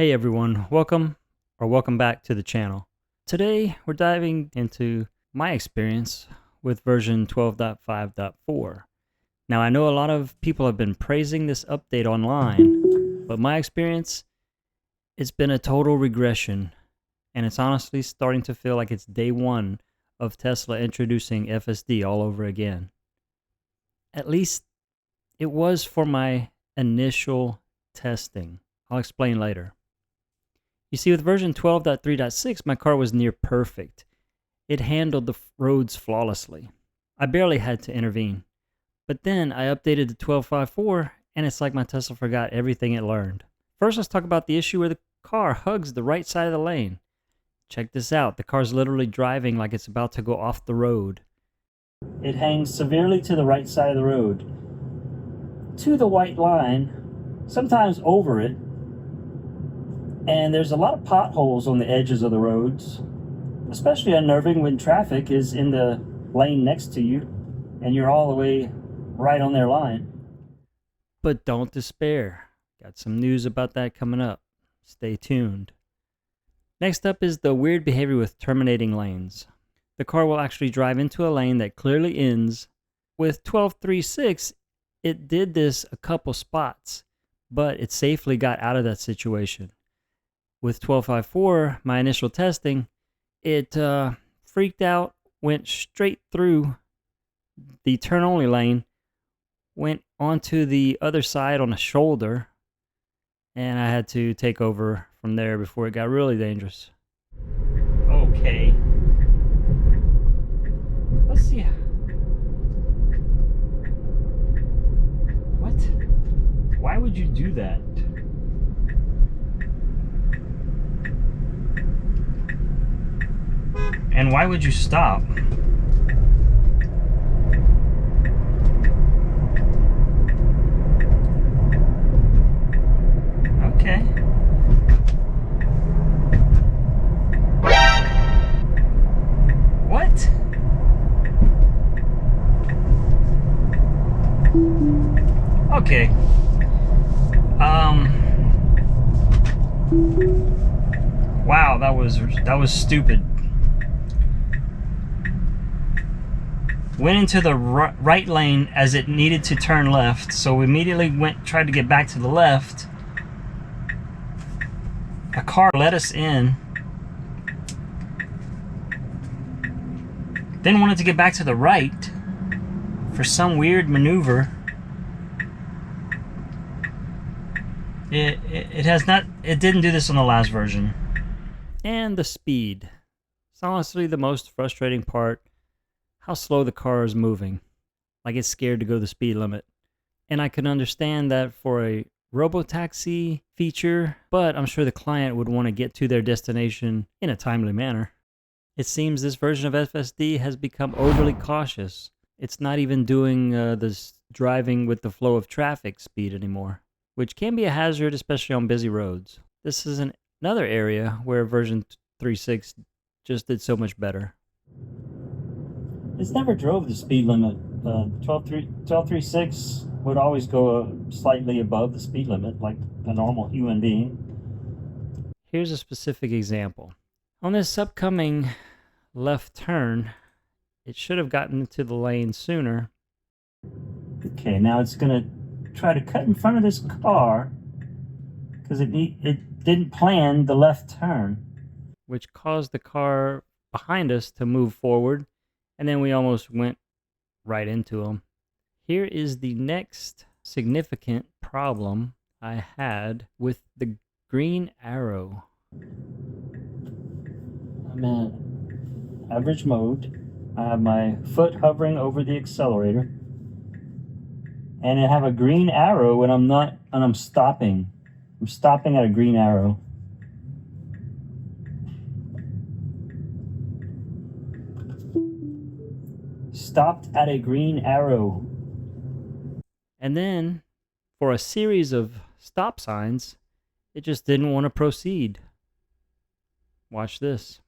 Hey everyone, welcome back to the channel. Today we're diving into my experience with version 12.5.4. Now I know a lot of people have been praising this update online, but my experience, it's been a total regression, and it's honestly starting to feel like it's day one of Tesla introducing FSD all over again. At least it was for my initial testing. I'll explain later. You see, with version 12.3.6, my car was near perfect. It handled the roads flawlessly. I barely had to intervene. But then I updated to 12.5.4, and it's like my Tesla forgot everything it learned. First, let's talk about the issue where the car hugs the right side of the lane. Check this out. The car's literally driving like it's about to go off the road. It hangs severely to the right side of the road, to the white line, sometimes over it. And there's a lot of potholes on the edges of the roads, especially unnerving when traffic is in the lane next to you and you're all the way right on their line. But don't despair. Got some news about that coming up. Stay tuned. Next up is the weird behavior with terminating lanes. The car will actually drive into a lane that clearly ends. With 12.3.6, it did this a couple spots, but it safely got out of that situation. With 12.5.4, my initial testing, it freaked out, went straight through the turn-only lane, went onto the other side on a shoulder, and I had to take over from there before it got really dangerous. Okay. Let's see. What? Why would you do that? And why would you stop? Okay. What? Okay. Wow, that was stupid. Went into the right lane as it needed to turn left, so we immediately tried to get back to the left. A car let us in, then wanted to get back to the right for some weird maneuver. It didn't do this on the last version. And the speed. It's honestly the most frustrating part. How slow the car is moving, like it's scared to go the speed limit. And I can understand that for a robotaxi feature, but I'm sure the client would want to get to their destination in a timely manner. It seems this version of FSD has become overly cautious. It's not even doing this driving with the flow of traffic speed anymore, which can be a hazard, especially on busy roads. This is another area where version 3.6 just did so much better. It's never drove the speed limit. 12.3.6 would always go slightly above the speed limit, like a normal human being. Here's a specific example. On this upcoming left turn, it should have gotten into the lane sooner. Okay, now it's going to try to cut in front of this car because it didn't plan the left turn, which caused the car behind us to move forward. And then we almost went right into them. Here is the next significant problem I had with the green arrow. I'm in average mode. I have my foot hovering over the accelerator. And I have a green arrow when I'm stopping. I'm stopping at a green arrow. Stopped at a green arrow. And then, for a series of stop signs, it just didn't want to proceed. Watch this.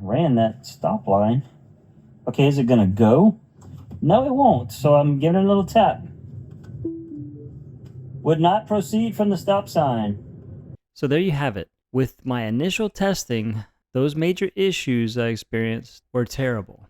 ran that stop line. Okay, is it gonna go? No, it won't. So I'm giving it a little tap. Would not proceed from the stop sign. So there you have it. With my initial testing, those major issues I experienced were terrible.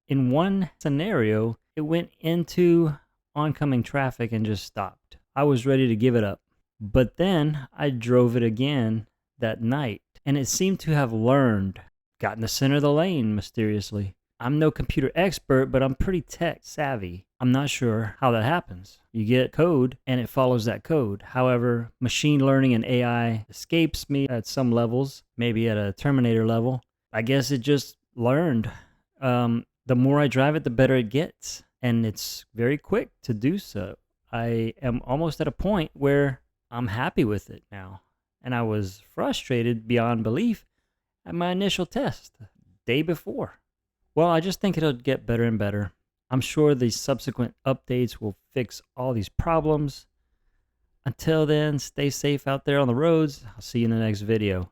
In one scenario, it went into oncoming traffic and just stopped. I was ready to give it up. But then I drove it again that night, and it seemed to have learned, got in the center of the lane mysteriously. I'm no computer expert, but I'm pretty tech savvy. I'm not sure how that happens. You get code and it follows that code. However, machine learning and AI escapes me at some levels, maybe at a Terminator level. I guess it just learned. The more I drive it, the better it gets. And it's very quick to do so. I am almost at a point where I'm happy with it now. And I was frustrated beyond belief at my initial test, the day before. Well, I just think it'll get better and better. I'm sure the subsequent updates will fix all these problems. Until then, stay safe out there on the roads. I'll see you in the next video.